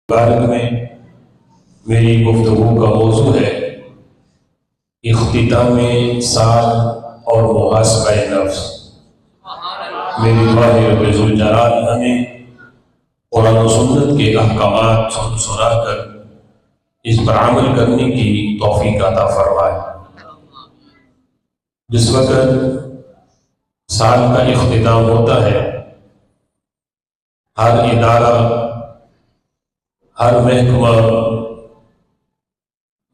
مبارک میں میری گفتگو کا موضوع ہے اختتام سال اور محاسبہ نفس۔ میری دعا ہے رب ذوالجلال ہمیں قرآن و سنت کے احکامات سنا کر اس پر عمل کرنے کی توفیق عطا فرمائے۔ جس وقت سال کا اختتام ہوتا ہے، ہر ادارہ، ہر محکمہ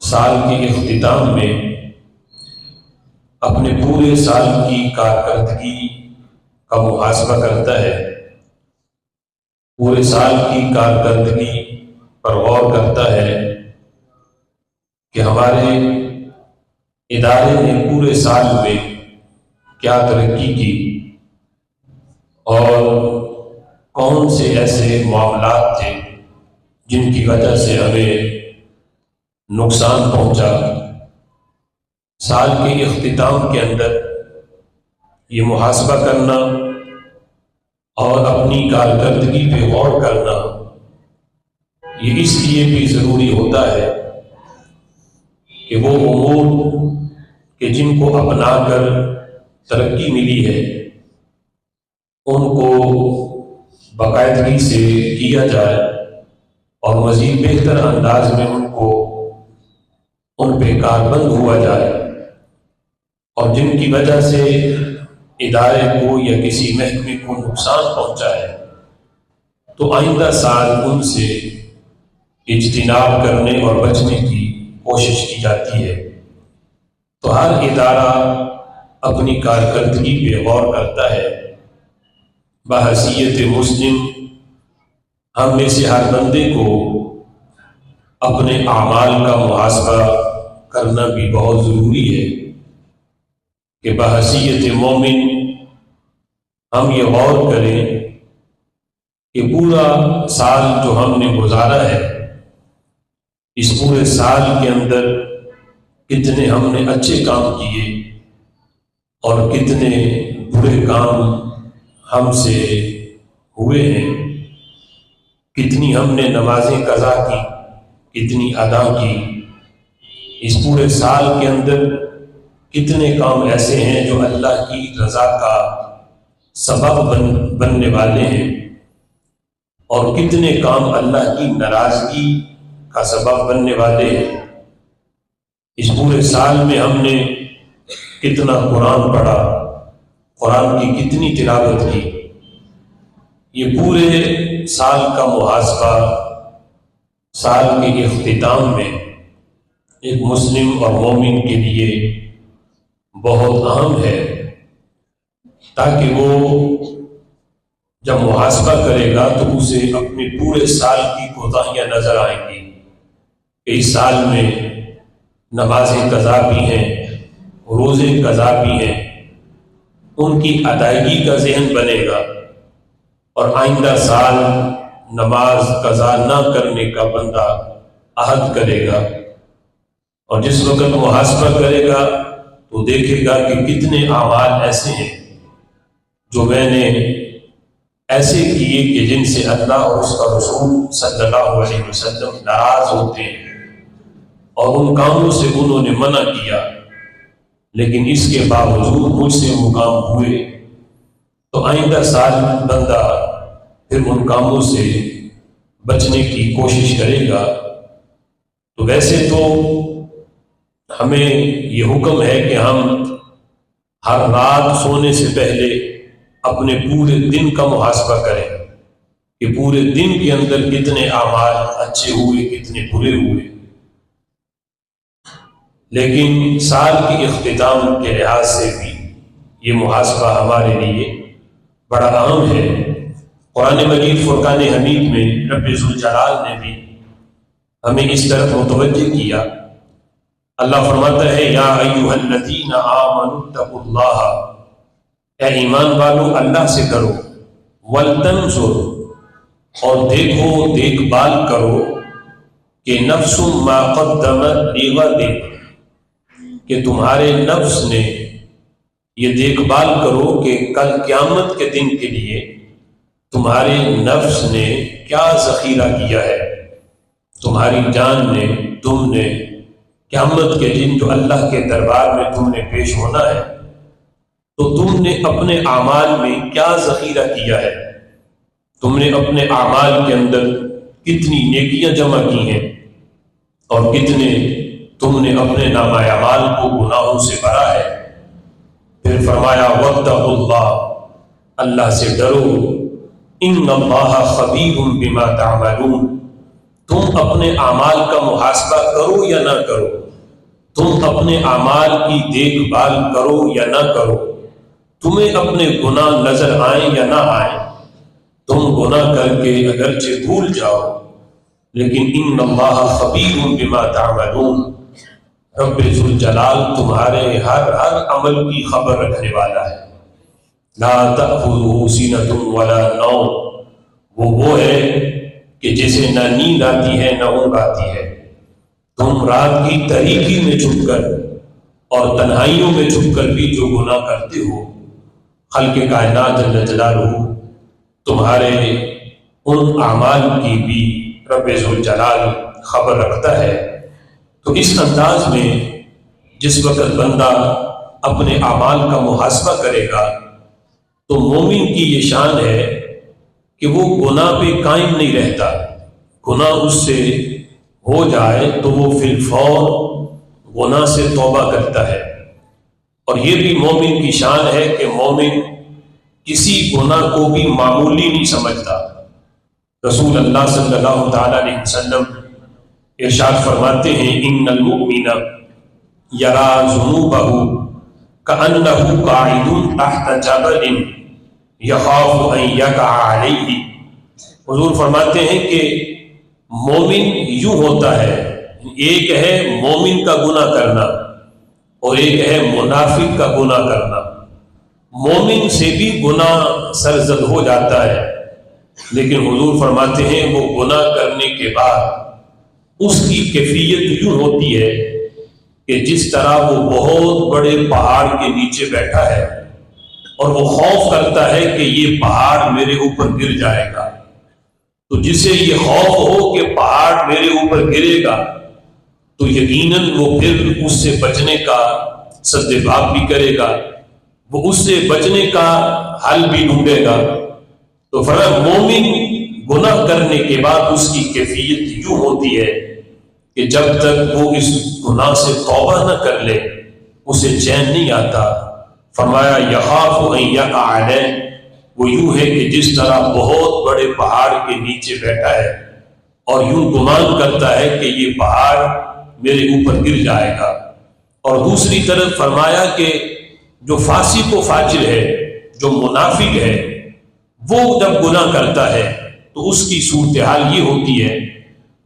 سال کے اختتام میں اپنے پورے سال کی کارکردگی کا محاسبہ کرتا ہے، پورے سال کی کارکردگی پر غور کرتا ہے کہ ہمارے ادارے نے پورے سال میں کیا ترقی کی اور کون سے ایسے معاملات تھے جن کی وجہ سے ہمیں نقصان پہنچا۔ سال کے اختتام کے اندر یہ محاسبہ کرنا اور اپنی کارکردگی پہ غور کرنا یہ اس لیے بھی ضروری ہوتا ہے کہ وہ امور کہ جن کو اپنا کر ترقی ملی ہے ان کو باقاعدگی سے کیا جائے اور مزید بہتر انداز میں ان پہ کاربند ہوا جائے، اور جن کی وجہ سے ادارے کو یا کسی محکمے کو نقصان پہنچا ہے تو آئندہ سال ان سے اجتناب کرنے اور بچنے کی کوشش کی جاتی ہے۔ تو ہر ادارہ اپنی کارکردگی پہ غور کرتا ہے۔ بحیثیت مسلم ہم میں سے ہر بندے کو اپنے اعمال کا محاسبہ کرنا بھی بہت ضروری ہے کہ بحیثیت مومن ہم یہ غور کریں کہ پورا سال جو ہم نے گزارا ہے، اس پورے سال کے اندر کتنے ہم نے اچھے کام کیے اور کتنے برے کام ہم سے ہوئے ہیں، کتنی ہم نے نمازیں قضا کی، کتنی ادا کی، اس پورے سال کے اندر کتنے کام ایسے ہیں جو اللہ کی رضا کا سبب بننے والے ہیں اور کتنے کام اللہ کی ناراضگی کا سبب بننے والے ہیں۔ اس پورے سال میں ہم نے کتنا قرآن پڑھا، قرآن کی کتنی تلاوت کی، یہ پورے سال کا محاسبہ سال کے اختتام میں ایک مسلم اور مومن کے لیے بہت اہم ہے، تاکہ وہ جب محاسبہ کرے گا تو اسے اپنے پورے سال کی کوتاہیاں نظر آئیں گی کہ اس سال میں نمازیں قضا بھی ہیں، روزے قضا بھی ہیں، ان کی ادائیگی کا ذہن بنے گا اور آئندہ سال نماز قضا نہ کرنے کا بندہ عہد کرے گا، اور جس وقت محاسبہ کرے گا تو دیکھے گا کہ کتنے اعمال ایسے ہیں جو میں نے ایسے کیے کہ جن سے اللہ اور اس کا رسول صلی اللہ علیہ وسلم ناراض ہوتے ہیں اور ان کاموں سے انہوں نے منع کیا، لیکن اس کے باوجود مجھ سے وہ کام ہوئے، تو آئندہ سال بندہ پھر ان کاموں سے بچنے کی کوشش کرے گا۔ تو ویسے تو ہمیں یہ حکم ہے کہ ہم ہر رات سونے سے پہلے اپنے پورے دن کا محاسبہ کریں کہ پورے دن کے اندر کتنے اعمال اچھے ہوئے، کتنے برے ہوئے، لیکن سال کے اختتام کے لحاظ سے بھی یہ محاسبہ ہمارے لیے بڑا اہم ہے۔ قرآن مجید فرقان حمید میں رب ذوالجلال نے بھی ہمیں اس طرف متوجہ کیا۔ اللہ فرماتا ہے یا ایھا الذین آمنوا اتقوا اللہ، اے ایمان والو اللہ سے ڈرو، ولتنظر، اور دیکھو، دیکھ بھال کرو کہ نفس ما قدمت لغد، کہ تمہارے نفس نے یہ دیکھ بھال کرو کہ کل قیامت کے دن کے لیے تمہارے نفس نے کیا ذخیرہ کیا ہے، تمہاری جان نے، تم نے قیامت کے دن جو اللہ کے دربار میں تم نے پیش ہونا ہے، تو تم نے اپنے اعمال میں کیا ذخیرہ کیا ہے؟ تم نے اپنے اعمال کے اندر کتنی نیکیاں جمع کی ہیں اور کتنے تم نے اپنے نامہ اعمال کو گناہوں سے بھرا ہے؟ پھر فرمایا واتقوا اللہ، اللہ سے ڈرو، ان اللہ خبیر بما تعملون، تم اپنے اعمال کا محاسبہ کرو یا نہ کرو، تم اپنے اعمال کی دیکھ بھال کرو یا نہ کرو، تمہیں اپنے گناہ نظر آئیں یا نہ آئیں، تم گناہ کر کے اگرچہ بھول جاؤ لیکن ان اللہ خبیر بما تعملون، رب ذوالجلال تمہارے ہر عمل کی خبر رکھنے والا ہے۔ لا تأخذہ سینۃ ولا نوم، وہ ہے کہ جسے نہ نیند آتی ہے نہ اونگ آتی ہے۔ تم رات کی تاریکی میں چھپ کر اور تنہائیوں میں چھپ کر بھی جو گناہ کرتے ہو، خالق کائنات جل جلالہ تمہارے ان اعمال کی بھی رب ذوالجلال خبر رکھتا ہے۔ تو اس انداز میں جس وقت بندہ اپنے اعمال کا محاسبہ کرے گا تو مومن کی یہ شان ہے کہ وہ گناہ پہ قائم نہیں رہتا، گناہ اس سے ہو جائے تو وہ فی الفور گناہ سے توبہ کرتا ہے۔ اور یہ بھی مومن کی شان ہے کہ مومن کسی گناہ کو بھی معمولی نہیں سمجھتا۔ رسول اللہ صلی اللہ تعالیٰ علیہ وسلم ارشاد فرماتے ہیں ان المؤمن یرا ذنوبہ کأنہ قاعد تحت جبل یخاف ان یقع علیہ۔ حضور فرماتے ہیں کہ مومن یوں ہوتا ہے، ایک ہے مومن کا گناہ کرنا اور ایک ہے منافق کا گناہ کرنا۔ مومن سے بھی گناہ سرزد ہو جاتا ہے، لیکن حضور فرماتے ہیں وہ گناہ کرنے کے بعد اس کی کیفیت یوں ہوتی ہے کہ جس طرح وہ بہت بڑے پہاڑ کے نیچے بیٹھا ہے اور وہ خوف کرتا ہے کہ یہ پہاڑ میرے اوپر گر جائے گا، تو جسے یہ خوف ہو کہ پہاڑ میرے اوپر گرے گا تو یقیناً وہ پھر اس سے بچنے کا سد باب بھی کرے گا، وہ اس سے بچنے کا حل بھی ڈھونڈے گا۔ تو فرمایا مومن گناہ کرنے کے بعد اس کی کیفیت یوں ہوتی ہے کہ جب تک وہ اس گناہ سے توبہ نہ کر لے اسے چین نہیں آتا۔ فرمایا یخاف ان یقع علیہ، وہ یوں ہے کہ جس طرح بہت بڑے پہاڑ کے نیچے بیٹھا ہے اور یوں گمان کرتا ہے کہ یہ پہاڑ میرے اوپر گر جائے گا۔ اور دوسری طرف فرمایا کہ جو فاسق و فاجر ہے، جو منافق ہے، وہ جب گناہ کرتا ہے تو اس کی صورتحال یہ ہوتی ہے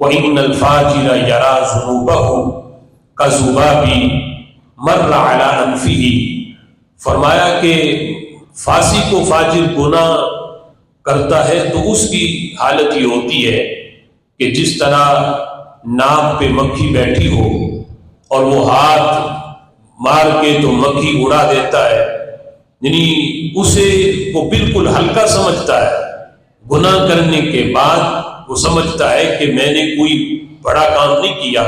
وَإِنَّ الْفَاجِرَ يَرَى ذُنُوبَهُ كَذُبَابٍ مَرَّ عَلَىٰ أَنْفِهِ۔ فرمایا کہ فاسق و فاجر گناہ کرتا ہے تو اس کی حالت یہ ہوتی ہے کہ جس طرح ناک پہ مکھی بیٹھی ہو اور وہ ہاتھ مار کے تو مکھی اڑا دیتا ہے، یعنی اسے وہ بالکل ہلکا سمجھتا ہے۔ گناہ کرنے کے بعد وہ سمجھتا ہے کہ میں نے کوئی بڑا کام نہیں کیا،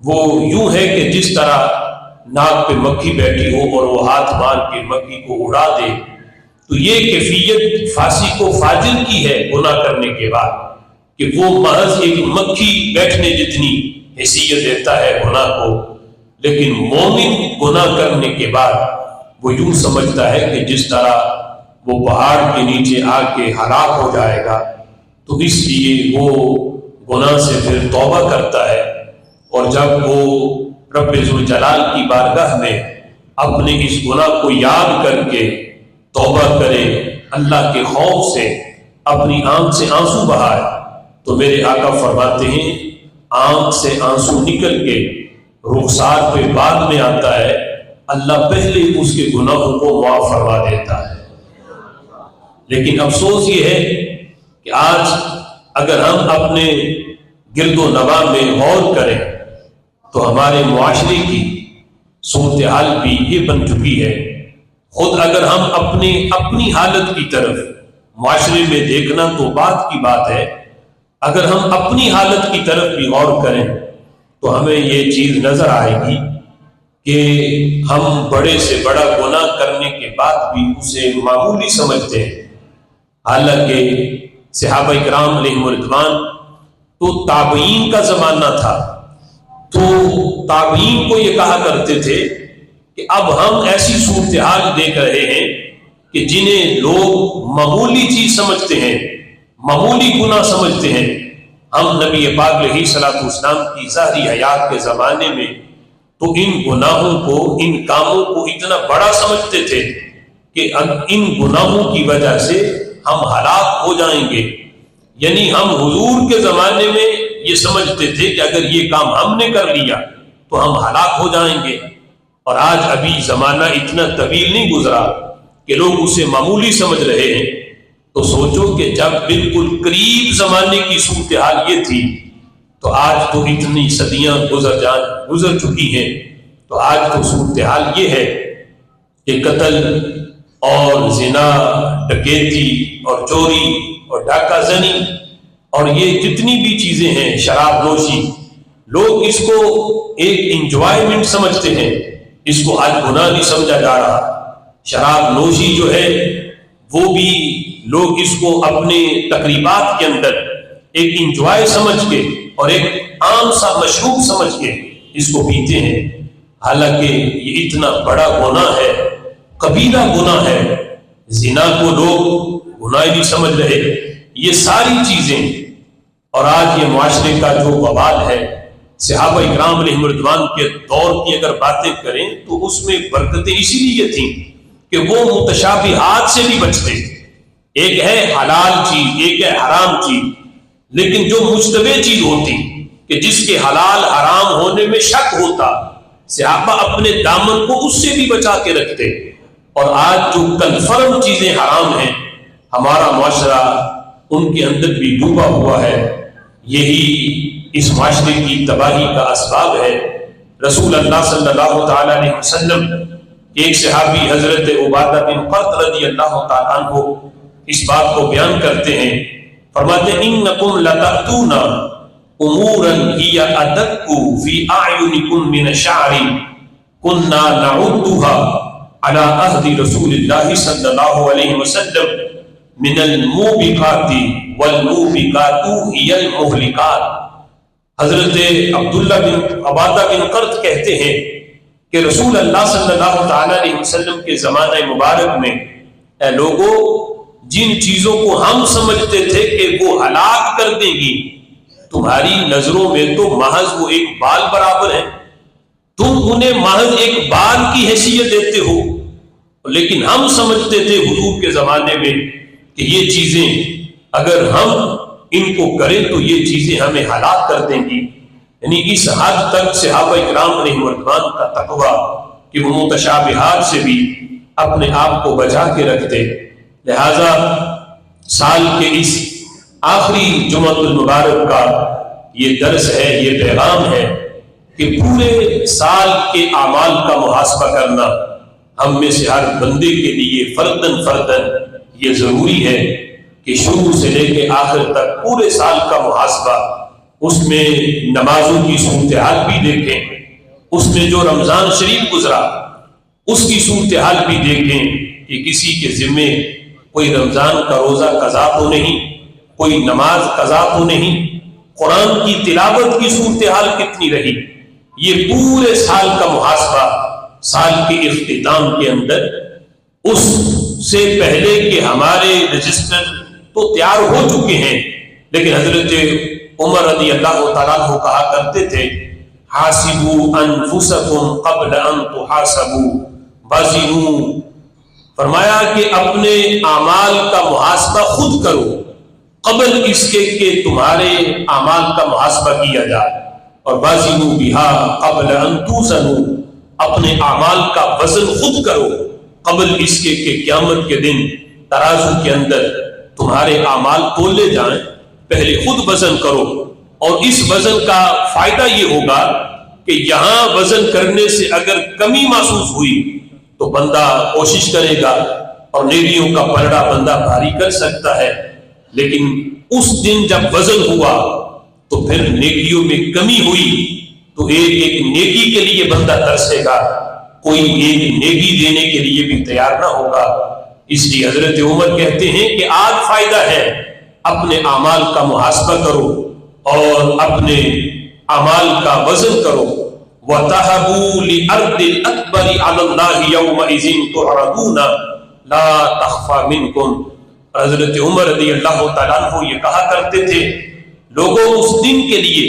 وہ یوں ہے کہ جس طرح ناک پہ مکھی بیٹھی ہو اور وہ ہاتھ مار کے مکھی کو اڑا دے۔ تو یہ کیفیت فاسق و فاجر کی ہے گناہ کرنے کے بعد کہ وہ محض ایک مکھی بیٹھنے جتنی حیثیت دیتا ہے گناہ کو، لیکن مومن گناہ کرنے کے بعد وہ یوں سمجھتا ہے کہ جس طرح وہ پہاڑ کے نیچے آ کے ہلاک ہو جائے گا، تو اس لیے وہ گناہ سے پھر توبہ کرتا ہے۔ اور جب وہ رب ذوالجلال کی بارگاہ میں اپنے اس گناہ کو یاد کر کے توبہ کرے، اللہ کے خوف سے اپنی آنکھ سے آنسو بہائے، تو میرے آقا فرماتے ہیں آنکھ سے آنسو نکل کے رخسار پہ بعد میں آتا ہے، اللہ پہلے اس کے گناہوں کو معاف فرما دیتا ہے۔ لیکن افسوس یہ ہے کہ آج اگر ہم اپنے گرد و نواح میں غور کریں تو ہمارے معاشرے کی صورتحال بھی یہ بن چکی ہے۔ خود اگر ہم اپنی حالت کی طرف معاشرے میں دیکھنا تو بات کی بات ہے، اگر ہم اپنی حالت کی طرف بھی غور کریں تو ہمیں یہ چیز نظر آئے گی کہ ہم بڑے سے بڑا گناہ کرنے کے بعد بھی اسے معمولی سمجھتے ہیں، حالانکہ صحابہ کرام علیہم رضوان تو تابعین کا زمانہ تھا، تو تابعین کو یہ کہا کرتے تھے کہ اب ہم ایسی صورتحال دیکھ رہے ہیں کہ جنہیں لوگ معمولی چیز سمجھتے ہیں، معمولی گناہ سمجھتے ہیں، ہم نبی پاک علیہ الصلوۃ والسلام کی ظاہری حیات کے زمانے میں تو ان گناہوں کو، ان کاموں کو اتنا بڑا سمجھتے تھے کہ ان گناہوں کی وجہ سے ہم ہلاک ہو جائیں گے۔ یعنی ہم حضور کے زمانے میں یہ سمجھتے تھے کہ اگر یہ کام ہم نے کر لیا تو ہم ہلاک ہو جائیں گے، اور آج ابھی زمانہ اتنا طویل نہیں گزرا کہ لوگ اسے معمولی سمجھ رہے ہیں۔ تو سوچو کہ جب بالکل قریب زمانے کی صورتحال یہ تھی تو آج تو اتنی صدیاں گزر چکی ہیں، تو آج تو صورتحال یہ ہے کہ قتل اور زنا، ڈکیتی اور چوری اور ڈاکہ زنی اور یہ جتنی بھی چیزیں ہیں، شراب نوشی، لوگ اس کو ایک انجوائمنٹ سمجھتے ہیں، اس کو آج گناہ نہیں سمجھا جا رہا۔ شراب نوشی جو ہے وہ بھی لوگ اس کو اپنے تقریبات کے اندر ایک انجوائے سمجھ کے اور ایک عام سا مشروب سمجھ کے اس کو پیتے ہیں، حالانکہ یہ اتنا بڑا گناہ ہے، کبیرہ گناہ ہے۔ زنا کو لوگ گناہ نہیں سمجھ رہے، یہ ساری چیزیں۔ اور آج یہ معاشرے کا جو وبال ہے، صحابہ اکرام علیہم رضوان کے دور کی اگر باتیں کریں تو اس میں برکتیں اسی لیے تھیں کہ وہ متشابہات سے بھی بچتے۔ ایک ہے حلال چیز، ایک ہے حرام چیز، لیکن جو مشتبہ چیز ہوتی کہ جس کے حلال حرام ہونے میں شک ہوتا، صحابہ اپنے دامن کو اس سے بھی بچا کے رکھتے۔ اور آج جو کنفرم چیزیں حرام ہیں، ہمارا معاشرہ ان کے اندر بھی ڈوبا ہوا ہے، یہی اس معاشرے کی تباہی کا اسباب ہے۔ رسول اللہ صلی اللہ تعالی علیہ وسلم کے ایک صحابی حضرت عبادہ بن قرط رضی اللہ تعالیٰ عنہ اس بات کو بیان کرتے ہیں، فرماتے ہیں انکم لتأتون امورا ہی ادق فی اعینکم من الشعر کننا نعدها على عہد رسول اللہ صلی اللہ علیہ وسلم من الموبقات والموبقات ہی المہلکات۔ حضرت عبداللہ بن عبادہ بن قرط کہتے ہیں کہ رسول اللہ صلی اللہ تعالی علیہ وسلم کے زمانہ مبارک میں اے لوگوں، جن چیزوں کو ہم سمجھتے تھے کہ وہ ہلاک کر دیں گی، تمہاری نظروں میں تو محض وہ ایک بال برابر ہیں، تم انہیں محض ایک بال کی حیثیت دیتے ہو، لیکن ہم سمجھتے تھے حضور کے زمانے میں کہ یہ چیزیں اگر ہم ان کو کریں تو یہ چیزیں ہمیں ہلاک کر دیں گی۔ یعنی اس حد تک صحابہ اکرام علیہم رضوان کا تقویٰ کہ وہ متشابہات سے بھی اپنے آپ کو بچا کے رکھتے۔ لہذا سال کے اس آخری جمعۃ المبارک کا یہ درس ہے، یہ پیغام ہے کہ پورے سال کے اعمال کا محاسبہ کرنا ہم میں سے ہر بندے کے لیے فرداً فرداً یہ ضروری ہے کہ شروع سے لے کے آخر تک پورے سال کا محاسبہ، اس میں نمازوں کی صورتحال بھی دیکھیں، اس میں جو رمضان شریف گزرا اس کی صورتحال بھی دیکھیں کہ کسی کے ذمے کوئی رمضان کا روزہ قضا تو نہیں، کوئی نماز قضا تو نہیں، قرآن کی تلاوت کی صورتحال کتنی رہی۔ یہ پورے سال کا محاسبہ سال کے اختتام کے اندر، اس سے پہلے کہ ہمارے رجسٹر تو تیار ہو چکے ہیں، لیکن حضرت عمر رضی اللہ تعالیٰ عنہ کہا کرتے تھے حاسبوا انفسکم قبل ان تحاسبوا وزنوا، فرمایا کہ اپنے اعمال کا محاسبہ خود کرو قبل اس کے کہ تمہارے اعمال کا محاسبہ کیا جائے، اور وزنوا بها قبل ان توزنوا، اپنے اعمال کا وزن خود کرو قبل اس کے کہ قیامت کے دن ترازو کے اندر تمہارے اعمال تولے جائیں، پہلے خود وزن کرو۔ اور اس وزن کا فائدہ یہ ہوگا کہ یہاں وزن کرنے سے اگر کمی محسوس ہوئی تو بندہ کوشش کرے گا اور نیکیوں کا پلڑا بندہ بھاری کر سکتا ہے، لیکن اس دن جب وزن ہوا تو پھر نیکیوں میں کمی ہوئی تو ایک ایک نیکی کے لیے بندہ ترسے گا، کوئی ایک نیکی دینے کے لیے بھی تیار نہ ہوگا۔ اس لیے حضرت عمر کہتے ہیں کہ آج فائدہ ہے، اپنے اعمال کا محاسبہ کرو اور اپنے اعمال کا وزن کرو۔ وَتَهَبُوا لِأَرْضِ الْأَكْبَرِ عَلَى اللَّهِ يَوْمَئِذٍ تُعْرَضُونَ لَا تَخْفَى مِنْكُمْ۔ حضرت عمر رضی اللہ تعالیٰ عنہ یہ کہا کرتے تھے، لوگوں اس دن کے لیے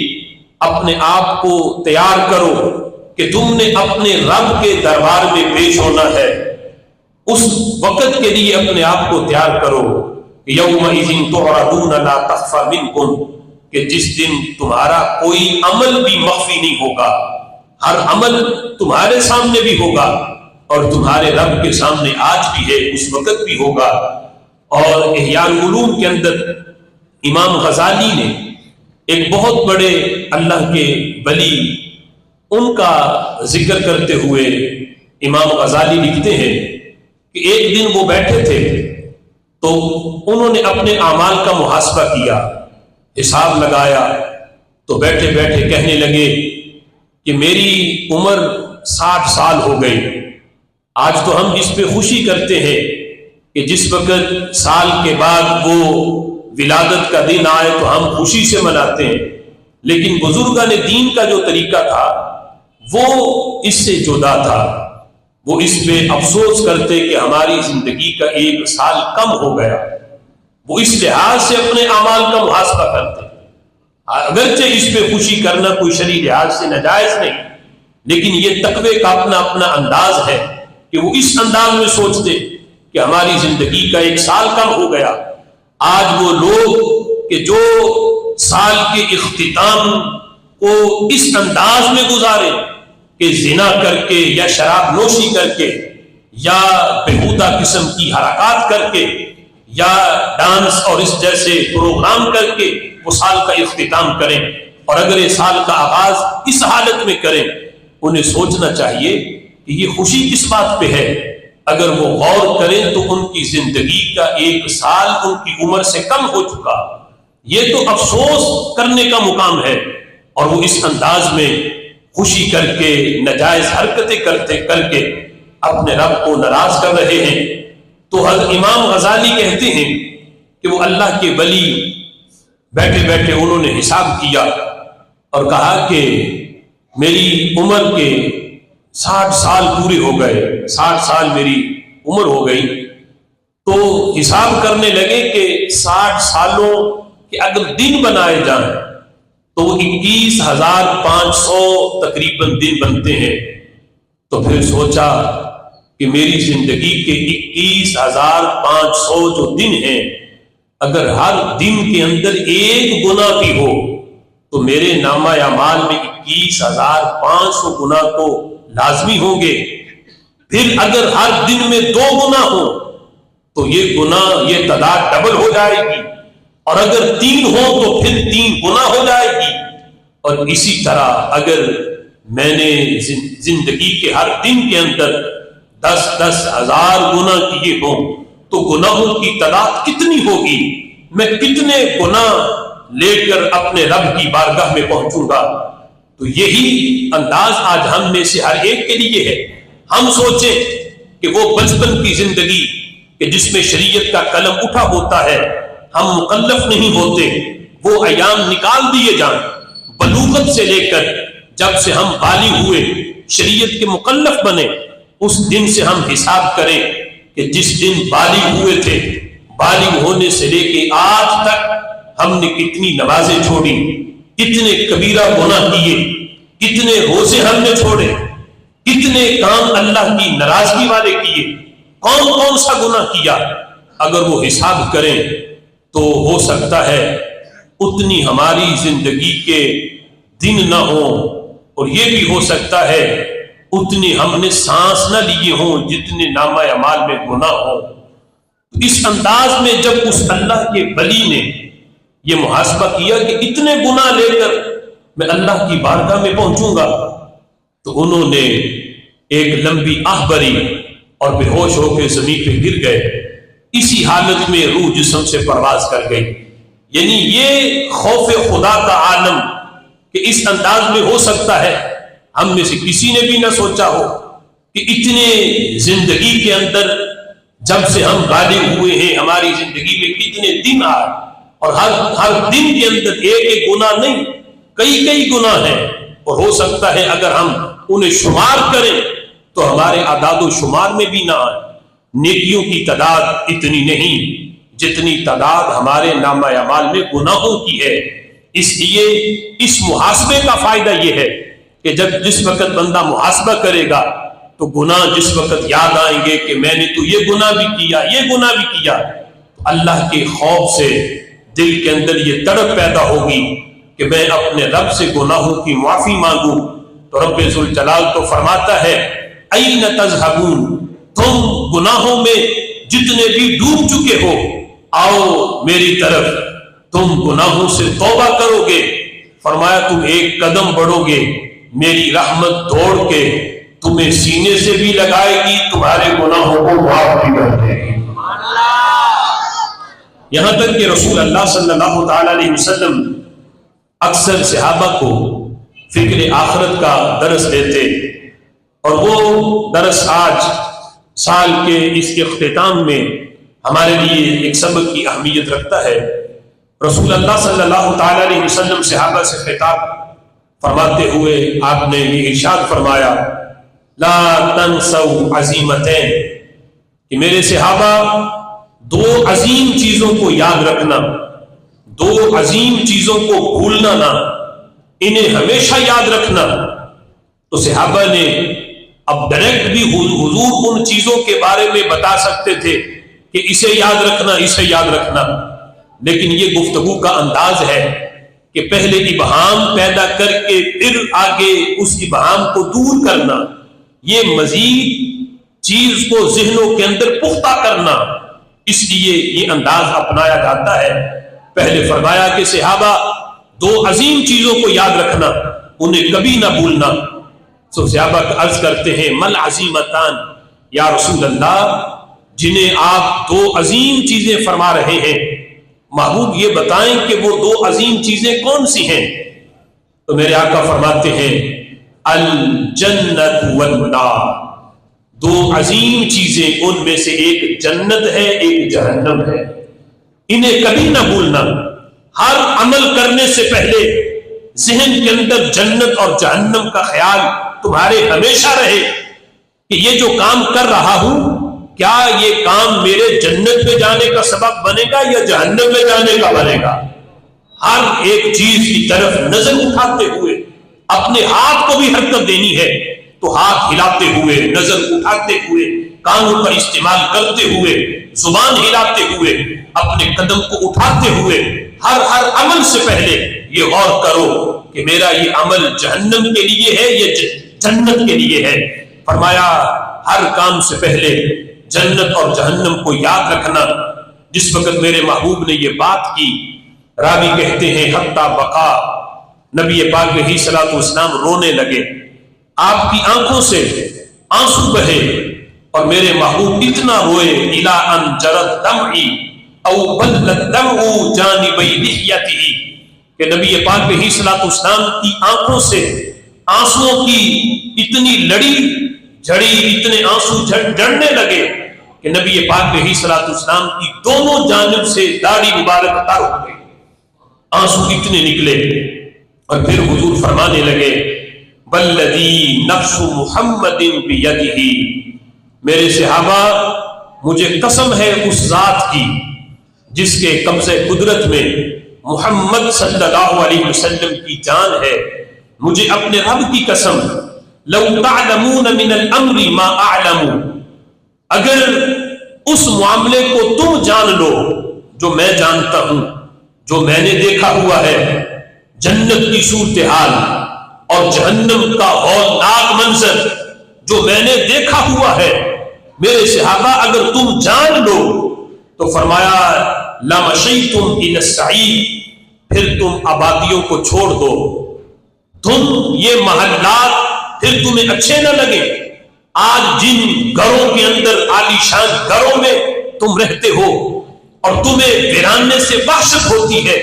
اپنے آپ کو تیار کرو کہ تم نے اپنے رب کے دربار میں پیش ہونا ہے۔ اس وقت کے لیے اپنے آپ کو تیار کرو، یومئذ تعرضون لا تخفى منکم، کہ جس دن تمہارا کوئی عمل بھی مخفی نہیں ہوگا، ہر عمل تمہارے سامنے بھی ہوگا اور تمہارے رب کے سامنے آج بھی ہے، اس وقت بھی ہوگا۔ اور احیاء العلوم کے اندر امام غزالی نے ایک بہت بڑے اللہ کے ولی، ان کا ذکر کرتے ہوئے امام غزالی لکھتے ہیں کہ ایک دن وہ بیٹھے تھے تو انہوں نے اپنے اعمال کا محاسبہ کیا، حساب لگایا، تو بیٹھے بیٹھے کہنے لگے کہ میری عمر 60 سال ہو گئی۔ آج تو ہم اس پہ خوشی کرتے ہیں کہ جس وقت سال کے بعد وہ ولادت کا دن آئے تو ہم خوشی سے مناتے ہیں، لیکن بزرگان دین کا جو طریقہ تھا وہ اس سے جدا تھا۔ وہ اس پہ افسوس کرتے کہ ہماری زندگی کا 1 سال کم ہو گیا۔ وہ اس لحاظ سے اپنے اعمال کا محاسبہ کرتے، اگرچہ اس پہ خوشی کرنا کوئی شرعی لحاظ سے ناجائز نہیں، لیکن یہ تقوی کا اپنا اپنا انداز ہے کہ وہ اس انداز میں سوچتے کہ ہماری زندگی کا 1 سال کم ہو گیا۔ آج وہ لوگ کہ جو سال کے اختتام کو اس انداز میں گزارے کہ زنا کر کے یا شراب نوشی کر کے یا بےہودہ قسم کی حرکات کر کے یا ڈانس اور اس جیسے پروگرام کر کے وہ سال کا اختتام کریں، اور اگر یہ سال کا آغاز اس حالت میں کریں، انہیں سوچنا چاہیے کہ یہ خوشی کس بات پہ ہے۔ اگر وہ غور کریں تو ان کی زندگی کا 1 سال ان کی عمر سے کم ہو چکا، یہ تو افسوس کرنے کا مقام ہے، اور وہ اس انداز میں خوشی کر کے ناجائز حرکتیں کر کے اپنے رب کو ناراض کر رہے ہیں۔ تو حضرت امام غزالی کہتے ہیں کہ وہ اللہ کے ولی بیٹھے بیٹھے انہوں نے حساب کیا اور کہا کہ میری عمر کے 60 سال پورے ہو گئے، 60 سال میری عمر ہو گئی۔ تو حساب کرنے لگے کہ 60 سالوں کے اگر دن بنائے جائیں تو 21,500 تقریباً دن بنتے ہیں۔ تو پھر سوچا کہ میری زندگی کے 21,500 جو دن ہیں، اگر ہر دن کے اندر 1 گناہ بھی ہو تو میرے نامہ اعمال میں 21,500 گناہ تو لازمی ہوں گے۔ پھر اگر ہر دن میں 2 گناہ ہو تو یہ گناہ یہ تعداد ڈبل ہو جائے گی، اور اگر 3 ہو تو پھر 3 گناہ ہو جائے گی۔ اور اسی طرح اگر میں نے زندگی کے ہر دن کے اندر 10,000 گناہ کیے ہوں تو گناہوں کی تعداد کتنی ہوگی، میں کتنے گناہ لے کر اپنے رب کی بارگاہ میں پہنچوں گا۔ تو یہی انداز آج ہم میں سے ہر ایک کے لیے ہے۔ ہم سوچیں کہ وہ بچپن کی زندگی کہ جس میں شریعت کا قلم اٹھا ہوتا ہے، ہم مکلف نہیں ہوتے، وہ ایام نکال دیے جائیں، بلوغت سے لے کر جب سے ہم بالغ ہوئے شریعت کے مکلف بنے، اس دن سے ہم حساب کریں کہ جس دن بالغ ہوئے تھے، بالغ ہونے سے لے کے آج تک ہم نے کتنی نمازیں چھوڑی، کتنے کبیرہ گناہ کیے، کتنے روزے ہم نے چھوڑے، کتنے کام اللہ کی ناراضگی والے کیے، کون کون سا گناہ کیا۔ اگر وہ حساب کریں تو ہو سکتا ہے اتنی ہماری زندگی کے دن نہ ہوں، اور یہ بھی ہو سکتا ہے اتنی ہم نے سانس نہ لیے ہوں جتنے نامہ اعمال میں گناہ ہوں۔ اس انداز میں جب اس اللہ کے ولی نے یہ محاسبہ کیا کہ اتنے گناہ لے کر میں اللہ کی بارگاہ میں پہنچوں گا، تو انہوں نے ایک لمبی آہ بھری اور بے ہوش ہو کے زمین پہ گر گئے۔ اسی حالت میں روح جسم سے پرواز کر گئی۔ یعنی یہ خوف خدا کا عالم کہ اس انداز میں ہو سکتا ہے، ہم میں سے کسی نے بھی نہ سوچا ہو کہ اتنے زندگی کے اندر جب سے ہم بالغ ہوئے ہیں ہماری زندگی میں کتنے دن آئے، اور ہر دن کے اندر ایک گناہ نہیں، کئی گناہ ہیں، اور ہو سکتا ہے اگر ہم انہیں شمار کریں تو ہمارے اعداد و شمار میں بھی نہ آئے۔ نیکیوں کی تعداد اتنی نہیں جتنی تعداد ہمارے نامہ اعمال میں گناہوں کی ہے۔ اس لیے اس محاسبے کا فائدہ یہ ہے کہ جس وقت بندہ محاسبہ کرے گا تو گناہ جس وقت یاد آئیں گے کہ میں نے تو یہ گناہ بھی کیا، یہ گناہ بھی کیا، اللہ کے خوف سے دل کے اندر یہ تڑپ پیدا ہوگی کہ میں اپنے رب سے گناہوں کی معافی مانگوں۔ تو رب ذوالجلال تو فرماتا ہے این تذہبون، تم گناہوں میں جتنے بھی ڈوب چکے ہو آؤ میری طرف، تم گناہوں سے توبہ کرو گے، فرمایا تم ایک قدم بڑھو گے میری رحمت دوڑ کے تمہیں سینے سے بھی لگائے گی، تمہارے گناہوں کو معاف بھی کر دے گی۔ یہاں تک کہ رسول اللہ صلی اللہ تعالی علیہ وسلم اکثر صحابہ کو فکر آخرت کا درس دیتے، اور وہ درس آج سال کے اس اختتام میں ہمارے لیے ایک سبق کی اہمیت رکھتا ہے۔ رسول اللہ صلی اللہ تعالی علیہ وسلم صحابہ سے خطاب فرماتے ہوئے آپ نے یہ ارشاد فرمایا لا تنسوا عظیمتین، کہ میرے صحابہ دو عظیم چیزوں کو یاد رکھنا، دو عظیم چیزوں کو بھولنا نہ، انہیں ہمیشہ یاد رکھنا۔ تو صحابہ نے اب ڈائریکٹ بھی حضور ان چیزوں کے بارے میں بتا سکتے تھے کہ اسے یاد رکھنا، اسے یاد رکھنا، لیکن یہ گفتگو کا انداز ہے کہ پہلے ابہام پیدا کر کے پھر آگے اس ابہام کو دور کرنا، یہ مزید چیز کو ذہنوں کے اندر پختہ کرنا، اس لیے یہ انداز اپنایا جاتا ہے۔ پہلے فرمایا کہ صحابہ دو عظیم چیزوں کو یاد رکھنا، انہیں کبھی نہ بھولنا۔ سو صحابہ عرض کرتے ہیں مل عظیمتان یا رسول اللہ، جنہیں آپ دو عظیم چیزیں فرما رہے ہیں، محبوب یہ بتائیں کہ وہ دو عظیم چیزیں کون سی ہیں؟ تو میرے آقا فرماتے ہیں الجنت والنار، دو عظیم چیزیں، ان میں سے ایک جنت ہے ایک جہنم ہے، انہیں کبھی نہ بھولنا۔ ہر عمل کرنے سے پہلے ذہن کے اندر جنت اور جہنم کا خیال تمہارے ہمیشہ رہے کہ یہ جو کام کر رہا ہوں کیا یہ کام میرے جنت میں جانے کا سبب بنے گا یا جہنم میں جانے کا بنے گا۔ ہر ایک چیز کی طرف نظر اٹھاتے ہوئے اپنے ہاتھ کو بھی حرکت دینی ہے تو ہاتھ ہلاتے ہوئے، نظر اٹھاتے ہوئے، کانوں کا استعمال کرتے ہوئے، زبان ہلاتے ہوئے، اپنے قدم کو اٹھاتے ہوئے ہر عمل سے پہلے یہ غور کرو کہ میرا یہ عمل جہنم کے لیے ہے یا جنت کے لیے ہے۔ فرمایا ہر کام سے پہلے جنت اور جہنم کو یاد رکھنا۔ جس وقت میرے محبوب نے یہ بات کی، راوی کہتے ہیں حتی بقا، نبی پاک علیہ الصلوۃ والسلام رونے لگے، آپ کی آنکھوں سے آنسو بہے، اور میرے محبوب اتنا روئے الی ان جرت دمعی او بلت دمع جانبی لحیتہ، کہ نبی پاک علیہ الصلوۃ والسلام کی آنکھوں سے آنسوؤں کی اتنی لڑی جھڑی، اتنے آنسو جھڑنے لگے کہ نبی پاک علیہ الصلوۃ والسلام کی دونوں جانب سے داڑھی مبارک تر ہو گئی، آنسو اتنے نکلے، اور پھر حضور فرمانے لگے والذی نفس محمد بیدہ، میرے صحابہ مجھے قسم ہے اس ذات کی جس کے قبضہ قدرت میں محمد صلی اللہ علیہ وسلم کی جان ہے، مجھے اپنے رب کی قسم لو تعلمون من الامر ما اعلم، اگر اس معاملے کو تم جان لو جو میں جانتا ہوں، جو میں نے دیکھا ہوا ہے، جنت کی صورتحال اور جہنم کا ہولناک منظر جو میں نے دیکھا ہوا ہے، میرے صحابہ اگر تم جان لو تو فرمایا لمشیتم الی الصعید، پھر تم آبادیوں کو چھوڑ دو، تم یہ محلات پھر تمہیں اچھے نہ لگے۔ آج جن گھروں کے اندر عالی شان گھروں میں تم رہتے ہو، اور تمہیں ویرانے سے وحشت ہوتی ہے،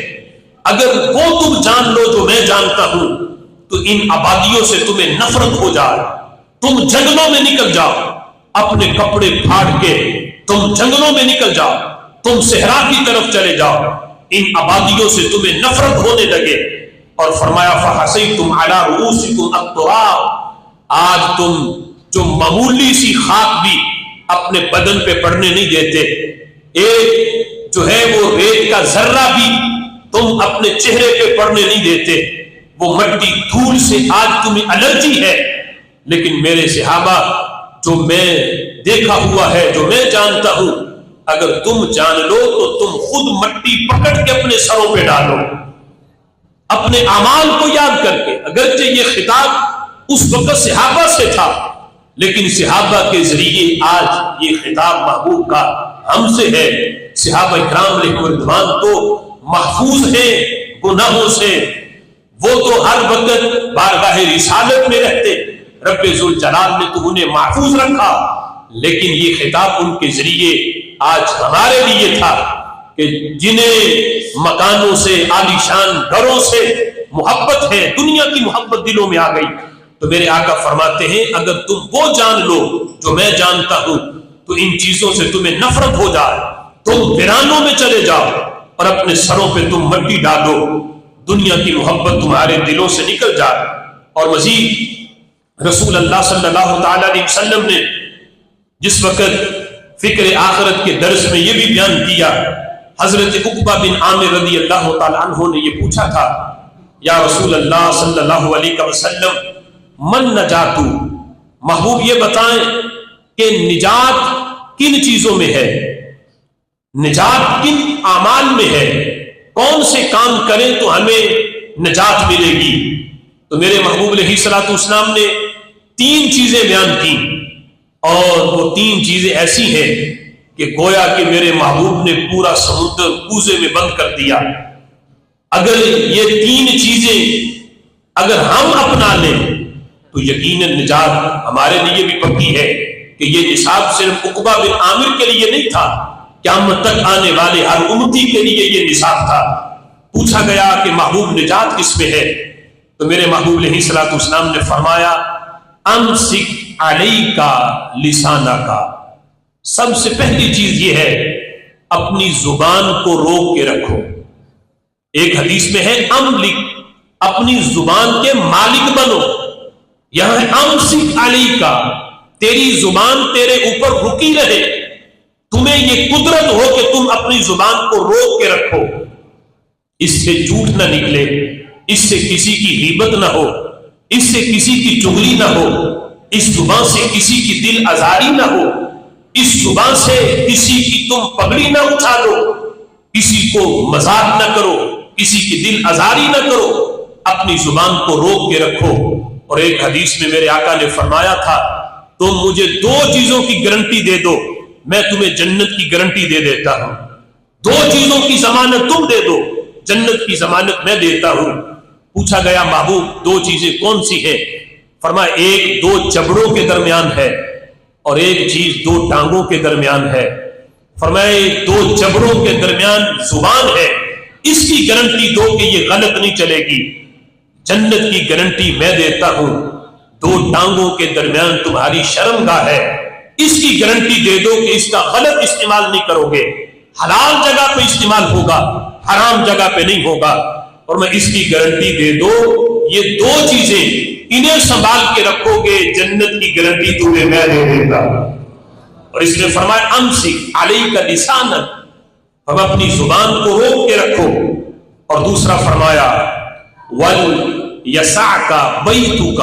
اگر وہ تم جان لو جو میں جانتا ہوں تو ان آبادیوں سے تمہیں نفرت ہو جائے، تم جنگلوں میں نکل جاؤ، اپنے کپڑے پھاڑ کے تم جنگلوں میں نکل جاؤ، تم صحرا کی طرف چلے جاؤ، ان آبادیوں سے تمہیں نفرت ہونے لگے۔ اور فرمایا فحسیتم علی رؤوسکم التراب، آج تم جو معمولی سی خاک بھی اپنے بدن پہ پڑنے نہیں دیتے، ایک جو ہے وہ ریت کا ذرہ بھی تم اپنے چہرے پہ پڑنے نہیں دیتے، وہ مٹی دھول سے آج تمہیں الرجی ہے۔ لیکن میرے صحابہ، جو میں دیکھا ہوا ہے، جو میں جانتا ہوں، اگر تم جان لو تو تم خود مٹی پکڑ کے اپنے سروں پہ ڈالو، اپنے اعمال کو یاد کر کے۔ اگرچہ یہ خطاب اس وقت صحابہ سے تھا، لیکن صحابہ کے ذریعے آج یہ خطاب محبوب کا ہم سے ہے۔ صحابہ کرام علیہ رضوان تو محفوظ ہیں گناہوں سے، وہ تو ہر وقت بارگاہ رسالت میں رہتے، رب ذوالجلال نے تو انہیں محفوظ رکھا، لیکن یہ خطاب ان کے ذریعے آج ہمارے لیے تھا کہ جنہیں مکانوں سے، عالیشان گھروں سے محبت ہے، دنیا کی محبت دلوں میں آ گئی، تو میرے آقا فرماتے ہیں اگر تم وہ جان لو جو میں جانتا ہوں تو ان چیزوں سے تمہیں نفرت ہو جائے، تم ویرانوں میں چلے جاؤ اور اپنے سروں پہ تم مٹی ڈالو، دنیا کی محبت تمہارے دلوں سے نکل جائے۔ اور مزید رسول اللہ صلی اللہ تعالی علیہ وسلم نے جس وقت فکر آخرت کے درس میں یہ بھی بیان کیا، حضرت عقبہ بن عامر رضی اللہ تعالی عنہ نے یہ پوچھا تھا، یا رسول اللہ صلی اللہ علیہ وسلم من نجاتو، محبوب یہ بتائیں کہ نجات کن چیزوں میں ہے، نجات کن اعمال میں ہے، کون سے کام کریں تو ہمیں نجات ملے گی؟ تو میرے محبوب علیہ الصلوۃ والسلام نے 3 چیزیں بیان کی، اور وہ 3 چیزیں ایسی ہیں کہ گویا کہ میرے محبوب نے پورا سمندر کوزے میں بند کر دیا۔ اگر یہ 3 چیزیں اگر ہم اپنا لیں تو یقیناً نجات ہمارے لیے بھی پکی ہے، کہ یہ نصاب صرف عقبہ بن عامر کے لیے نہیں تھا، قیامت تک آنے والے ہر امتی کے لیے یہ نصاب تھا۔ پوچھا گیا کہ محبوب نجات کس میں ہے؟ تو میرے محبوب علیہ الصلوۃ والسلام نے فرمایا امسک علیکا لسانکا، سب سے پہلی چیز یہ ہے اپنی زبان کو روک کے رکھو۔ ایک حدیث میں ہے املک، اپنی زبان کے مالک بنو، یہاں ہے امسک علیکا، تیری زبان تیرے اوپر رکی رہے، تمہیں یہ قدرت ہو کہ تم اپنی زبان کو روک کے رکھو، اس سے جھوٹ نہ نکلے، اس سے کسی کی غیبت نہ ہو، اس سے کسی کی چغلی نہ ہو، اس زبان سے کسی کی دل آزاری نہ ہو، اس زبان سے کسی کی تم پگڑی نہ اٹھا لو، کسی کو مذاق نہ کرو، کسی کی دل آزاری نہ کرو، اپنی زبان کو روک کے رکھو۔ اور ایک حدیث میں میرے آقا نے فرمایا تھا تم مجھے 2 چیزوں کی گارنٹی دے دو، میں تمہیں جنت کی گارنٹی دے دیتا ہوں۔ 2 چیزوں کی ضمانت تم دے دو، جنت کی ضمانت میں دیتا ہوں۔ پوچھا گیا محبوب 2 چیزیں کون سی ہیں؟ فرمایا ایک 2 جبڑوں کے درمیان ہے، اور ایک چیز 2 ٹانگوں کے درمیان ہے۔ فرمایا 2 جبڑوں کے درمیان زبان ہے، اس کی گارنٹی دو کہ یہ غلط نہیں چلے گی، جنت کی گارنٹی میں دیتا ہوں۔ 2 ٹانگوں کے درمیان تمہاری شرمگاہ ہے، اس کی گارنٹی دے دو کہ اس کا غلط استعمال نہیں کرو گے، حلال جگہ پہ استعمال ہوگا، حرام جگہ پہ نہیں ہوگا۔ اور میں اس کی گارنٹی دے دو، یہ 2 چیزیں انہیں سنبھال کے رکھو گے، جنت کی گارنٹی تمہیں میں دے دیتا۔ اور اس نے فرمایا امسک علیک لسانک، ہم اپنی زبان کو روک کے رکھو۔ اور دوسرا فرمایا وَلْيَسَعْكَ بَيْتُكَ،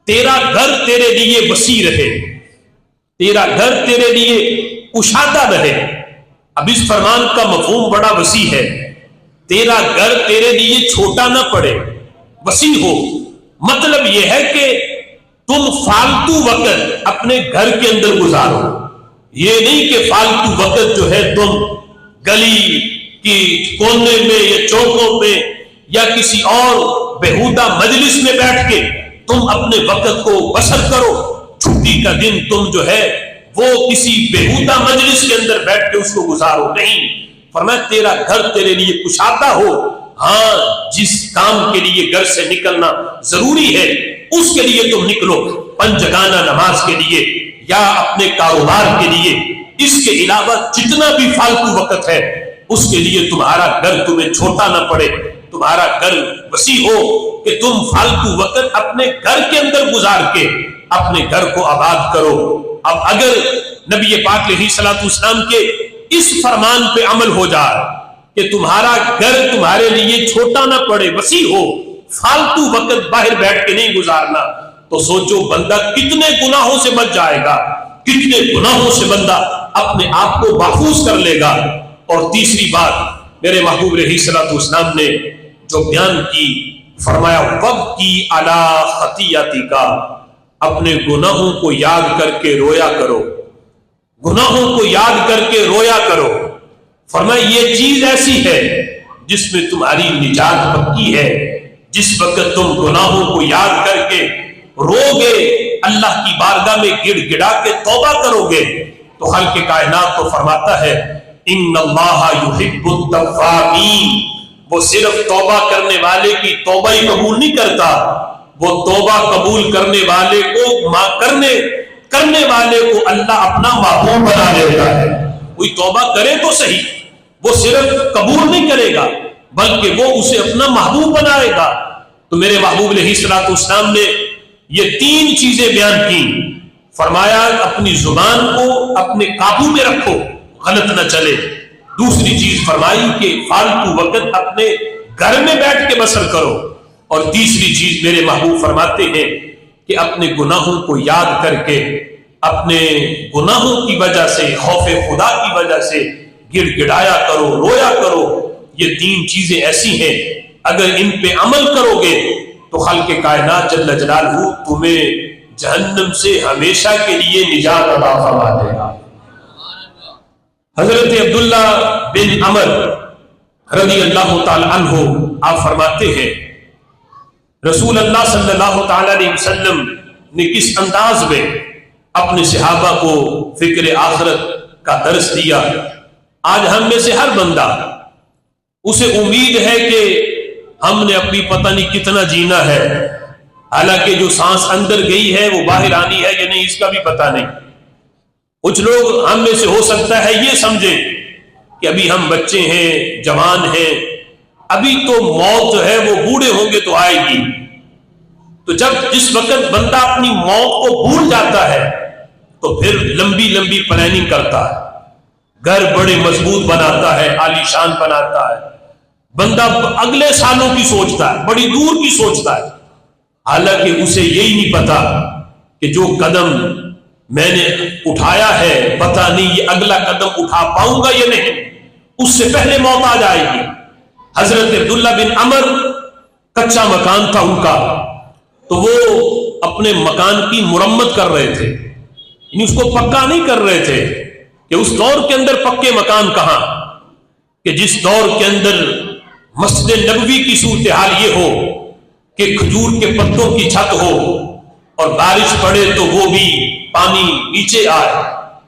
تیرا گھر تیرے لیے وسیع رہے، تیرا گھر تیرے لیے کشادہ رہے۔ اب اس فرمان کا مفہوم بڑا وسیع ہے، تیرا گھر تیرے لیے چھوٹا نہ پڑے، وسیع ہو۔ مطلب یہ ہے کہ تم فالتو وقت اپنے گھر کے اندر گزارو، یہ نہیں کہ فالتو وقت جو ہے تم گلی کی کونے میں یا چوکوں پہ یا کسی اور بےہودہ مجلس میں بیٹھ کے تم اپنے وقت کو بسر کرو، چھٹی کا دن تم جو ہے وہ کسی بےہودہ مجلس کے اندر بیٹھ کے اس کو گزارو نہیں، فرمایا تیرا گھر تیرے لیے کشادہ ہو، ہاں جس کام کے لیے گھر سے نکلنا ضروری ہے اس کے لیے تم نکلو، پنجگانہ نماز کے لیے یا اپنے کاروبار کے لیے، اس کے علاوہ جتنا بھی فالتو وقت ہے اس کے لیے تمہارا گھر تمہیں چھوٹا نہ پڑے، تمہارا گھر وسیع ہو کہ تم فالتو وقت اپنے گھر کے اندر گزار کے اپنے گھر کو آباد کرو۔ اب اگر نبی پاک علیہ الصلوۃ والسلام کے اس فرمان پہ عمل ہو جائے کہ تمہارا گھر تمہارے لیے چھوٹا نہ پڑے، وسیع ہو، فالتو وقت باہر بیٹھ کے نہیں گزارنا، تو سوچو بندہ کتنے گناہوں سے بچ جائے گا، کتنے گناہوں سے بندہ اپنے آپ کو محفوظ کر لے گا۔ اور تیسری بات میرے محبوب علیہ الصلوۃ والسلام نے جو بیان کی، فرمایا وَبْكِي عَلَىٰ خَطِيَّتِكَ، اپنے گناہوں کو یاد کر کے رویا کرو، گناہوں کو یاد کر کے رویا کرو۔ فرمایا یہ چیز ایسی ہے جس میں تمہاری نجات پکی ہے، جس وقت تم گناہوں کو یاد کر کے رو گے، اللہ کی بارگاہ میں گڑ گڑا کے توبہ کرو گے، تو خالق کائنات کو فرماتا ہے ان اللہ یحب التوابین، وہ صرف توبہ کرنے والے کی توبہ ہی قبول نہیں کرتا، وہ توبہ قبول کرنے والے کو اللہ اپنا محبوب بنا لیتا ہے۔ کوئی توبہ کرے تو صحیح، وہ صرف قبول نہیں کرے گا بلکہ وہ اسے اپنا محبوب بنائے گا۔ تو میرے محبوب علیہ الصلوۃ والسلام نے یہ تین چیزیں بیان کی، فرمایا اپنی زبان کو اپنے قابو میں رکھو، غلط نہ چلے۔ دوسری چیز فرمائی کہ فالتو وقت اپنے گھر میں بیٹھ کے بسر کرو، اور تیسری چیز میرے محبوب فرماتے ہیں کہ اپنے گناہوں کو یاد کر کے، اپنے گناہوں کی وجہ سے، خوف خدا کی وجہ سے گڑ گڑایا کرو، رویا کرو۔ یہ تین چیزیں ایسی ہیں اگر ان پہ عمل کرو گے تو خالق کائنات جل جلالہ تمہیں جہنم سے ہمیشہ کے لیے نجات عطا فرما دے گا۔ حضرت عبداللہ بن عمر رضی اللہ تعالی عنہ آپ فرماتے ہیں رسول اللہ صلی اللہ تعالی علیہ وسلم نے کس انداز میں اپنے صحابہ کو فکر آخرت کا درس دیا۔ آج ہم میں سے ہر بندہ اسے امید ہے کہ ہم نے اپنی پتہ نہیں کتنا جینا ہے، حالانکہ جو سانس اندر گئی ہے وہ باہر آنی ہے یا نہیں اس کا بھی پتہ نہیں۔ کچھ لوگ ہم میں سے ہو سکتا ہے یہ سمجھیں کہ ابھی ہم بچے ہیں، جوان ہیں، ابھی تو موت جو ہے وہ بوڑھے ہوں گے تو آئے گی۔ تو جب جس وقت بندہ اپنی موت کو بھول جاتا ہے تو پھر لمبی لمبی پلاننگ کرتا ہے، گھر بڑے مضبوط بناتا ہے، عالیشان بناتا ہے، بندہ اگلے سالوں کی سوچتا ہے، بڑی دور کی سوچتا ہے، حالانکہ اسے یہی نہیں پتا کہ جو قدم میں نے اٹھایا ہے پتہ نہیں یہ اگلا قدم اٹھا پاؤں گا یا نہیں، اس سے پہلے موت آ جائے گی۔ حضرت عبداللہ بن عمر کچا مکان تھا ان کا، تو وہ اپنے مکان کی مرمت کر رہے تھے، یعنی اس کو پکا نہیں کر رہے تھے کہ اس دور کے اندر پکے مکان کہاں، کہ جس دور کے اندر مسجد نبوی کی صورتحال یہ ہو کہ کھجور کے پتوں کی چھت ہو اور بارش پڑے تو وہ بھی پانی نیچے آئے،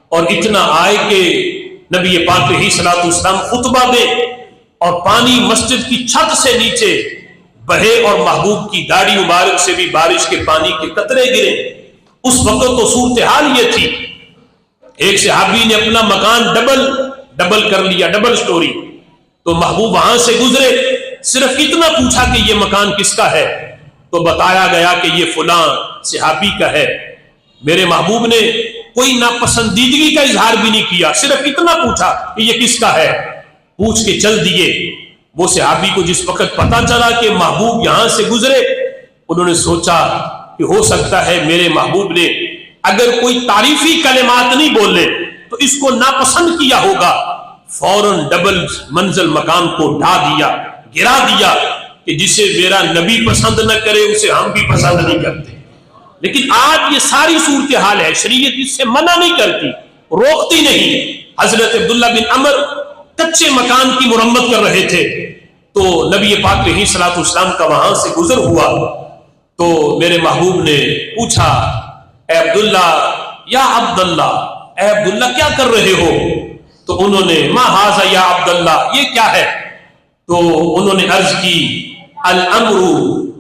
اور اتنا آئے کہ نبی پاک علیہ الصلوۃ والسلام خطبہ دے اور پانی مسجد کی چھت سے نیچے بہے اور محبوب کی داڑھی مبارک سے بھی بارش کے پانی کے قطرے گرے۔ اس وقت تو صورتحال یہ تھی، ایک صحابی نے اپنا مکان ڈبل کر لیا، ڈبل سٹوری، تو محبوب وہاں سے گزرے، صرف اتنا پوچھا کہ یہ مکان کس کا ہے، تو بتایا گیا کہ یہ فلاں صحابی کا ہے۔ میرے محبوب نے کوئی ناپسندیدگی کا اظہار بھی نہیں کیا، صرف اتنا پوچھا کہ یہ کس کا ہے، پوچھ کے چل دیے۔ وہ صحابی کو جس وقت پتا چلا کہ محبوب یہاں سے گزرے، انہوں نے سوچا کہ ہو سکتا ہے میرے محبوب نے اگر کوئی تعریفی کلمات نہیں بولے تو اس کو ناپسند کیا ہوگا، فوراً ڈبل منزل مکان کو ڈھا دیا، گرا دیا کہ جسے میرا نبی پسند نہ کرے اسے ہم بھی پسند نہیں کرتے۔ لیکن آج یہ ساری صورتحال ہے، شریعت اس سے منع نہیں کرتی، روکتی نہیں۔ حضرت عبداللہ بن عمر کچے مکان کی مرمت کر رہے تھے، تو نبی پاک علیہ الصلوۃ والسلام کا وہاں سے گزر ہوا، تو میرے محبوب نے پوچھا اے عبداللہ یا عبداللہ، اے عبداللہ کیا کر رہے ہو؟ تو انہوں نے ما ھذا یا عبداللہ، یہ کیا ہے؟ تو انہوں نے عرض کی الامر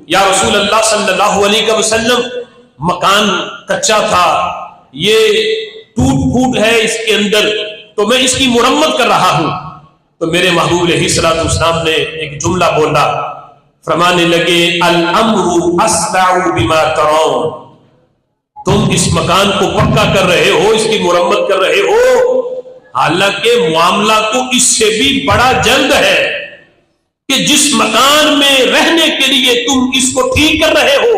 یا رسول اللہ صلی اللہ علیہ وسلم، مکان کچا تھا، یہ ٹوٹ پھوٹ ہے اس کے اندر، تو میں اس کی مرمت کر رہا ہوں۔ تو میرے محبوب علیہ الصلوۃ والسلام نے ایک جملہ بولا، فرمانے لگے الامر اسرع بما ترون، تم اس مکان کو پکا کر رہے ہو، اس کی مرمت کر رہے ہو، حالانکہ معاملہ تو اس سے بھی بڑا جلد ہے کہ جس مکان میں رہنے کے لیے تم اس کو ٹھیک کر رہے ہو،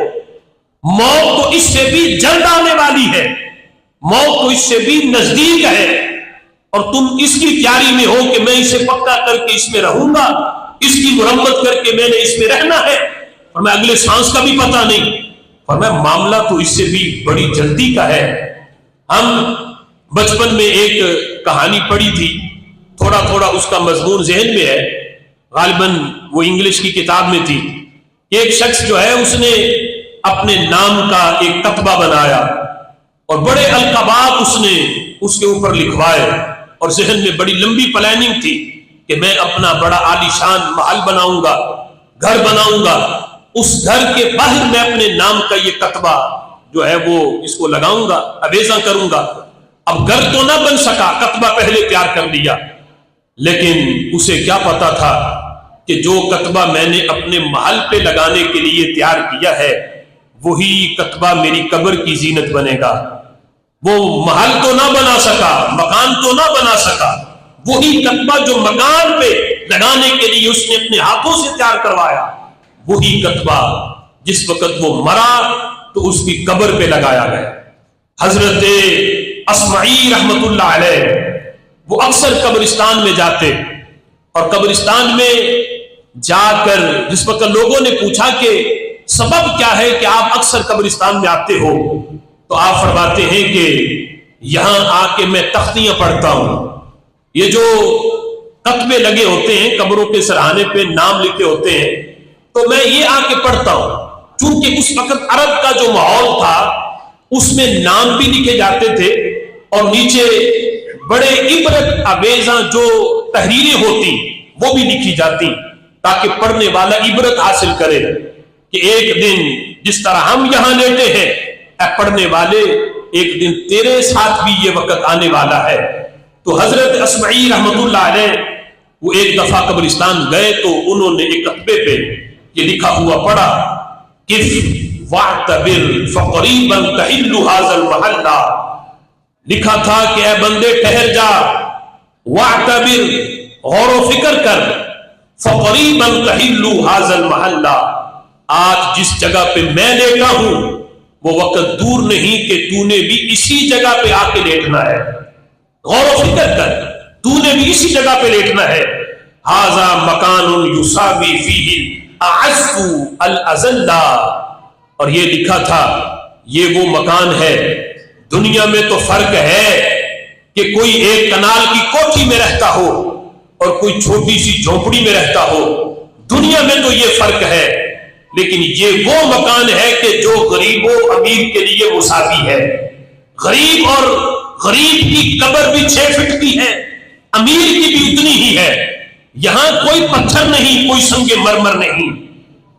موت تو اس سے بھی جلد آنے والی ہے، موت تو اس سے بھی نزدیک ہے، اور تم اس کی تیاری میں ہو کہ میں اسے پکا کر کے اس میں رہوں گا، اس کی مرمت کر کے میں نے اس میں رہنا ہے، اور میں اگلے سانس کا بھی پتہ نہیں، اور میں معاملہ تو اس سے بھی بڑی جلدی کا ہے۔ ہم بچپن میں ایک کہانی پڑھی تھی، تھوڑا تھوڑا اس کا مضمون ذہن میں ہے، غالباً وہ انگلش کی کتاب میں تھی۔ ایک شخص جو ہے اس نے اپنے نام کا ایک کتبہ بنایا اور بڑے القابات اس نے اس کے اوپر لکھوائے، اور ذہن میں بڑی لمبی پلاننگ تھی کہ میں اپنا بڑا عالی شان محل بناؤں گا، گھر بناؤں گا، اس گھر کے باہر میں اپنے نام کا یہ کتبہ جو ہے وہ اس کو لگاؤں گا، اویزہ کروں گا۔ اب گھر تو نہ بن سکا، کتبہ پہلے تیار کر لیا، لیکن اسے کیا پتا تھا کہ جو کتبہ میں نے اپنے محل پہ لگانے کے لیے تیار کیا ہے وہی کتبہ میری قبر کی زینت بنے گا۔ وہ محل تو نہ بنا سکا، مکان تو نہ بنا سکا، وہی کتبہ جو مکان پہ لگانے کے لیے اس نے اپنے ہاتھوں سے تیار کروایا، وہی کتبہ جس وقت وہ مرا تو اس کی قبر پہ لگایا گیا۔ حضرت اصمعی رحمت اللہ علیہ وہ اکثر قبرستان میں جاتے، اور قبرستان میں جا کر جس وقت لوگوں نے پوچھا کہ سبب کیا ہے کہ آپ اکثر قبرستان میں آتے ہو، تو آپ فرماتے ہیں کہ یہاں آ کے میں تختیاں پڑھتا ہوں، یہ جو کتبے لگے ہوتے ہیں قبروں کے سرہانے پہ نام لکھے ہوتے ہیں، تو میں یہ آ کے پڑھتا ہوں۔ چونکہ اس وقت عرب کا جو ماحول تھا اس میں نام بھی لکھے جاتے تھے، اور نیچے بڑے عبرت آویزاں جو تحریریں ہوتی وہ بھی لکھی جاتی، تاکہ پڑھنے والا عبرت حاصل کرے کہ ایک دن جس طرح ہم یہاں لیٹے ہیں، اے پڑھنے والے ایک دن تیرے ساتھ بھی یہ وقت آنے والا ہے۔ تو حضرت اصمعی رحمت اللہ علیہ وہ ایک دفعہ قبرستان گئے تو انہوں نے ایک کتبے پہ یہ لکھا ہوا پڑھا، کف واعتبر فقریبا تحل ھذا المحل، لکھا تھا کہ اے بندے ٹھہر جا، واعتبر غور و فکر کر، فقریبا تحل ھذا المحل، آج جس جگہ پہ میں لیٹا ہوں وہ وقت دور نہیں کہ تو نے بھی اسی جگہ پہ آ کے لیٹنا ہے، غور و فکر کر، تو نے بھی اسی جگہ پہ لیٹنا ہے۔ ھذا مکان یساوی فیہ اعز الاذل، اور یہ لکھا تھا یہ وہ مکان ہے، دنیا میں تو فرق ہے کہ کوئی ایک کنال کی کوٹھی میں رہتا ہو اور کوئی چھوٹی سی جھونپڑی میں رہتا ہو، دنیا میں تو یہ فرق ہے، لیکن یہ وہ مکان ہے کہ جو غریب و امیر کے لیے مساوی ہے۔ غریب اور غریب کی قبر بھی 6 فٹ کی ہے، امیر کی بھی اتنی ہی ہے، یہاں کوئی پتھر نہیں، کوئی سنگ مرمر نہیں،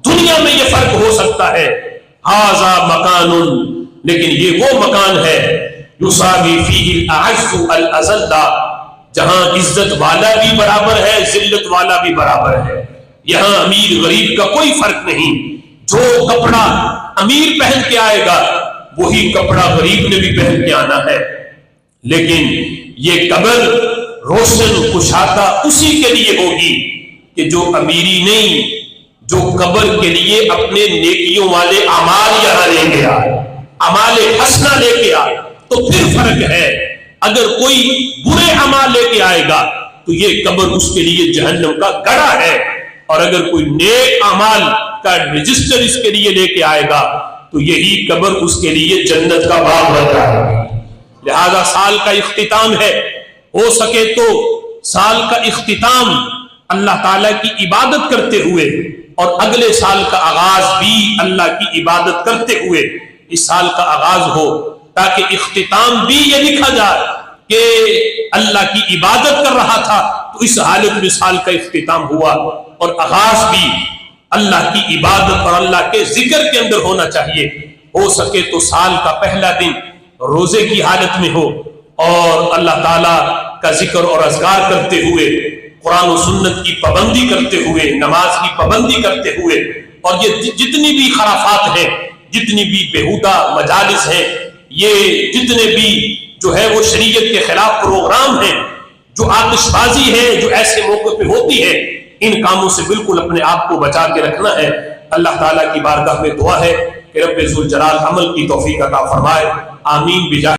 دنیا میں یہ فرق ہو سکتا ہے۔ ھذا مکان، لیکن یہ وہ مکان ہے یساوی فیہ الاعز الاذل، جہاں عزت والا بھی برابر ہے، ذلت والا بھی برابر ہے، یہاں امیر غریب کا کوئی فرق نہیں، جو کپڑا امیر پہن کے آئے گا وہی کپڑا غریب نے بھی پہن کے آنا ہے۔ لیکن یہ قبر روشن کشادہ اسی کے لیے ہوگی کہ جو امیری نہیں، جو قبر کے لیے اپنے نیکیوں والے اعمال یہاں لے کے آئے، اعمال حسنہ لے کے آئے، تو پھر فرق ہے۔ اگر کوئی برے اعمال لے کے آئے گا تو یہ قبر اس کے لیے جہنم کا گڑھا ہے، اور اگر کوئی نیک اعمال کا رجسٹر اس کے لیے لے کے آئے گا تو یہی قبر اس کے لیے جنت کا باغ بن جائے گا۔ لہذا سال کا اختتام ہے، ہو سکے تو سال کا اختتام اللہ تعالیٰ کی عبادت کرتے ہوئے اور اگلے سال کا آغاز بھی اللہ کی عبادت کرتے ہوئے اس سال کا آغاز ہو، تاکہ اختتام بھی یہ لکھا جائے کہ اللہ کی عبادت کر رہا تھا تو اس حالت میں سال کا اختتام ہوا، اور آغاز بھی اللہ کی عبادت اور اللہ کے ذکر کے اندر ہونا چاہیے۔ ہو سکے تو سال کا پہلا دن روزے کی حالت میں ہو اور اللہ تعالیٰ کا ذکر اور اذکار کرتے ہوئے، قرآن و سنت کی پابندی کرتے ہوئے، نماز کی پابندی کرتے ہوئے، اور یہ جتنی بھی خرافات ہیں، جتنی بھی بیہودہ مجالس ہیں، یہ جتنے بھی جو ہے وہ شریعت کے خلاف پروگرام ہیں، جو آتش بازی ہے جو ایسے موقع پہ ہوتی ہے، ان کاموں سے بالکل اپنے آپ کو بچا کے رکھنا ہے۔ اللہ تعالیٰ کی بارگاہ میں دعا ہے کہ رب ذوالجلال عمل کی توفیق عطا فرمائے، آمین بجاہ